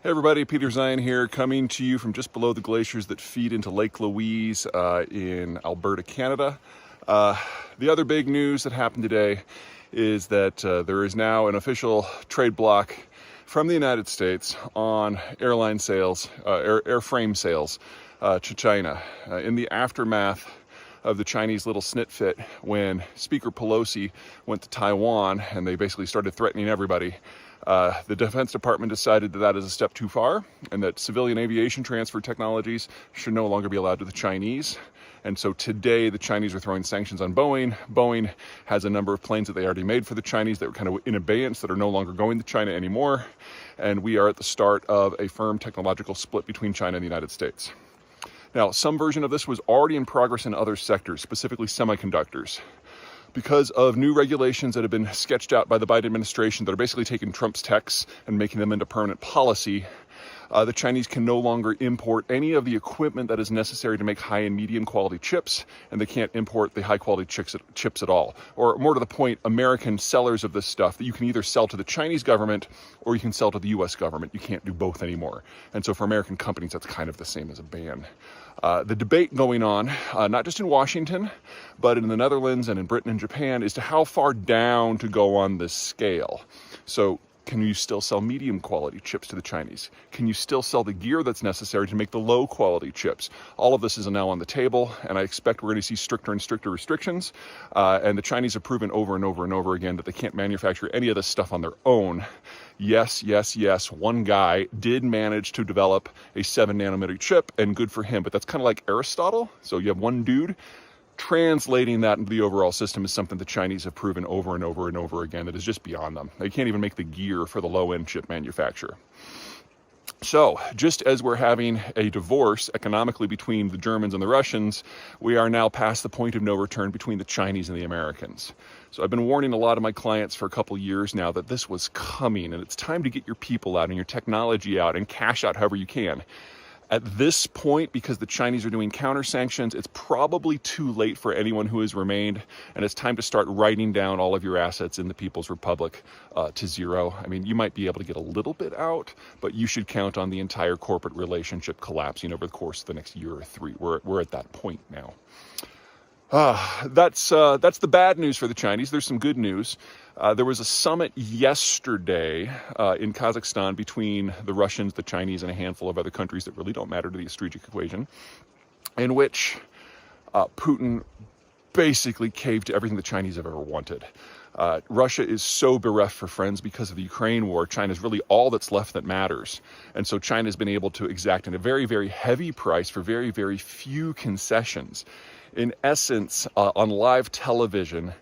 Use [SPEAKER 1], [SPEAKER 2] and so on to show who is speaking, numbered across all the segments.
[SPEAKER 1] Hey everybody, Peter Zeihan here, coming to you from just below the glaciers that feed into Lake Louise in Alberta, Canada. The other big news that happened today is that there is now an official trade block from the United States on airline sales, airframe sales to China. In the aftermath of the Chinese little snit fit when Speaker Pelosi went to Taiwan and they basically started threatening everybody, the Defense Department decided that that is a step too far and that civilian aviation transfer technologies should no longer be allowed to the Chinese. And so today the Chinese are throwing sanctions on Boeing. Boeing has a number of planes that they already made for the Chinese that were kind of in abeyance that are no longer going to China anymore. And we are at the start of a firm technological split between China and the United States. Now, some version of this was already in progress in other sectors, specifically semiconductors. Because of new regulations that have been sketched out by the Biden administration that are basically taking Trump's texts and making them into permanent policy, the Chinese can no longer import any of the equipment that is necessary to make high and medium quality chips, and they can't import the high quality chips at all. Or more to the point, American sellers of this stuff that you can either sell to the Chinese government or you can sell to the US government. You can't do both anymore. And so for American companies, that's kind of the same as a ban. The debate going on, not just in Washington, but in the Netherlands and in Britain and Japan, is to how far down to go on this scale. So can you still sell medium quality chips to the Chinese? Can you still sell the gear that's necessary to make the low quality chips? All of this is now on the table, and I expect we're going to see stricter and stricter restrictions. And the Chinese have proven over and over and over again that they can't manufacture any of this stuff on their own. Yes, one guy did manage to develop a 7-nanometer chip, and good for him, but that's kind of like Aristotle. So you have one dude. Translating that into the overall system is something the Chinese have proven over and over and over again that is just beyond them. They can't even make the gear for the low-end chip manufacturer. So, just as we're having a divorce economically between the Germans and the Russians, we are now past the point of no return between the Chinese and the Americans. So I've been warning a lot of my clients for a couple years now that this was coming, and it's time to get your people out and your technology out and cash out however you can. At this point, because the Chinese are doing counter sanctions, it's probably too late for anyone who has remained, and it's time to start writing down all of your assets in the People's Republic to zero. I mean, you might be able to get a little bit out, but you should count on the entire corporate relationship collapsing over the course of the next year or three. We're at that point now. That's the bad news for the Chinese. There's some good news. There was a summit yesterday in Kazakhstan between the Russians, the Chinese, and a handful of other countries that really don't matter to the strategic equation, in which Putin basically caved to everything the Chinese have ever wanted. Russia is so bereft for friends because of the Ukraine war. China's really all that's left that matters. And so China's been able to exact a very, very heavy price for very, very few concessions. In essence, on live television,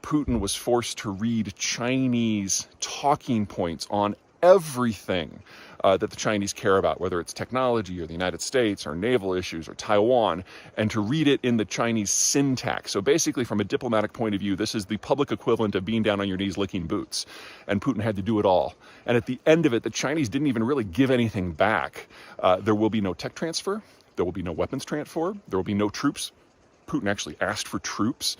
[SPEAKER 1] Putin was forced to read Chinese talking points on everything that the Chinese care about, whether it's technology or the United States or naval issues or Taiwan, and to read it in the Chinese syntax. So basically, from a diplomatic point of view, this is the public equivalent of being down on your knees licking boots. And Putin had to do it all. And at the end of it, the Chinese didn't even really give anything back. There will be no tech transfer. There will be no weapons transfer. There will be no troops. Putin actually asked for troops.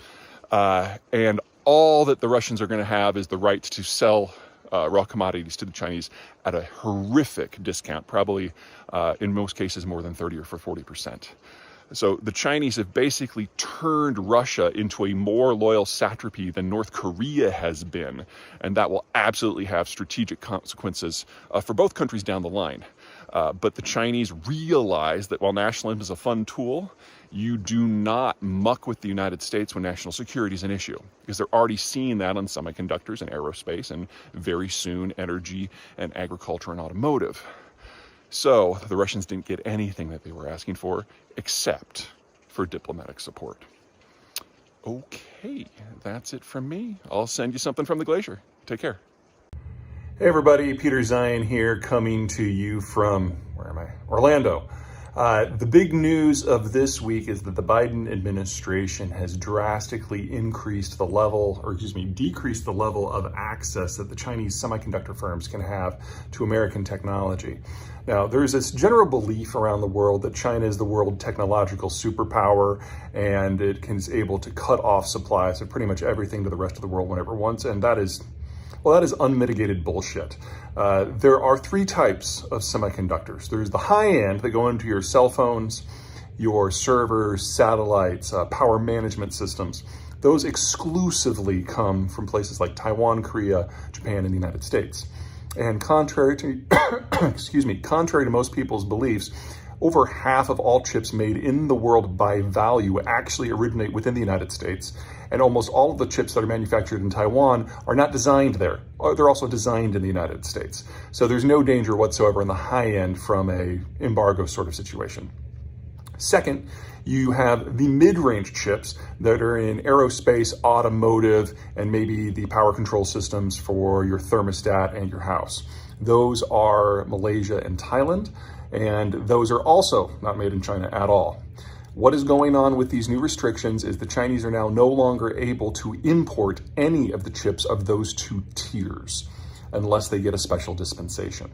[SPEAKER 1] And all that the Russians are going to have is the right to sell raw commodities to the Chinese at a horrific discount, probably in most cases more than 30 or 40%. So the Chinese have basically turned Russia into a more loyal satrapy than North Korea has been, and that will absolutely have strategic consequences for both countries down the line. But the Chinese realize that while nationalism is a fun tool, you do not muck with the United States when national security is an issue, because they're already seeing that on semiconductors and aerospace and very soon energy and agriculture and automotive. So the Russians didn't get anything that they were asking for except for diplomatic support. Okay, that's it from me. I'll send you something from the glacier. Take care. Hey everybody, Peter Zeihan here, coming to you from, where am I? Orlando. The big news of this week is that the Biden administration has drastically decreased the level of access that the Chinese semiconductor firms can have to American technology. Now, there's this general belief around the world that China is the world technological superpower, and it is able to cut off supplies of pretty much everything to the rest of the world whenever it wants, and that is Well, that is unmitigated bullshit. There are three types of semiconductors. There's the high end that go into your cell phones, your servers, satellites, power management systems. Those exclusively come from places like Taiwan, Korea, Japan, and the United States. And contrary to, contrary to most people's beliefs, over half of all chips made in the world by value actually originate within the United States. And almost all of the chips that are manufactured in Taiwan are not designed there. They're also designed in the United States. So there's no danger whatsoever in the high end from a embargo sort of situation. Second, you have the mid-range chips that are in aerospace, automotive, and maybe the power control systems for your thermostat and your house. Those are Malaysia and Thailand, and those are also not made in China at all. What is going on with these new restrictions is the Chinese are now no longer able to import any of the chips of those two tiers unless they get a special dispensation.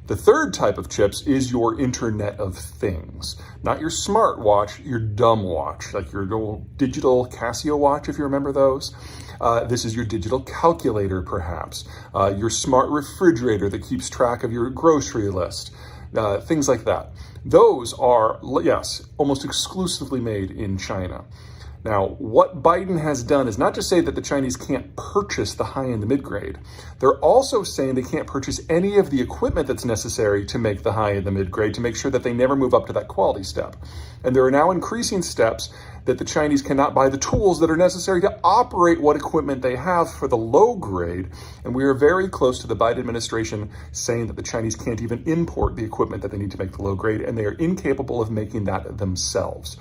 [SPEAKER 1] The third type of chips is your Internet of Things, not your smartwatch, your dumb watch, like your little digital Casio watch, if you remember those. This is your digital calculator, perhaps, your smart refrigerator that keeps track of your grocery list, things like that. Those are, yes, almost exclusively made in China. Now, what Biden has done is not just say that the Chinese can't purchase the high and the mid-grade. They're also saying they can't purchase any of the equipment that's necessary to make the high and the mid-grade to make sure that they never move up to that quality step. And there are now increasing steps that the Chinese cannot buy the tools that are necessary to operate what equipment they have for the low grade. And we are very close to the Biden administration saying that the Chinese can't even import the equipment that they need to make the low grade, and they are incapable of making that themselves.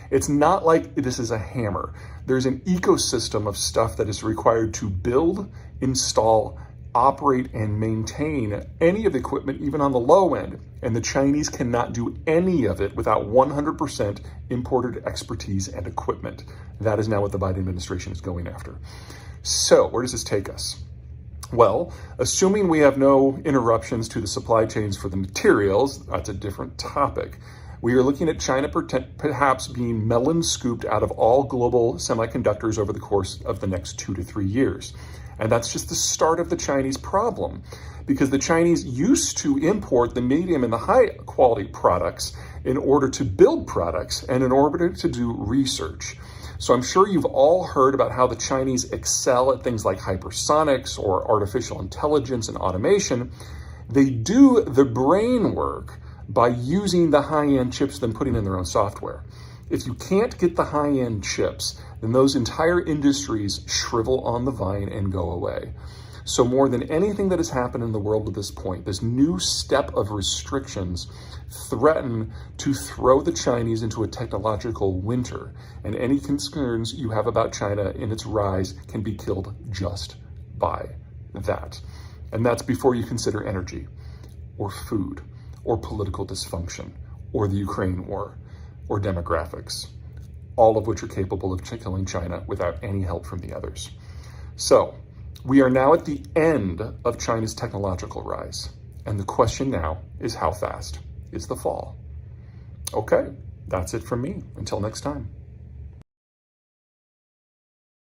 [SPEAKER 1] It's not like this is a hammer. There's an ecosystem of stuff that is required to build, install, operate, and maintain any of the equipment, even on the low end. And the Chinese cannot do any of it without 100% imported expertise and equipment. That is now what the Biden administration is going after. So where does this take us? Well, assuming we have no interruptions to the supply chains for the materials, that's a different topic. We are looking at China perhaps being melon scooped out of all global semiconductors over the course of the next 2 to 3 years. And that's just the start of the Chinese problem, because the Chinese used to import the medium and the high quality products in order to build products and in order to do research. So I'm sure you've all heard about how the Chinese excel at things like hypersonics or artificial intelligence and automation. They do the brain work by using the high-end chips than putting in their own software. If you can't get the high-end chips, then those entire industries shrivel on the vine and go away. So more than anything that has happened in the world at this point, this new step of restrictions threaten to throw the Chinese into a technological winter, and any concerns you have about China in its rise can be killed just by that. And that's before you consider energy or food, or political dysfunction, or the Ukraine war, or demographics, all of which are capable of killing China without any help from the others. So, we are now at the end of China's technological rise, and the question now is how fast is the fall? Okay, that's it from me. Until next time.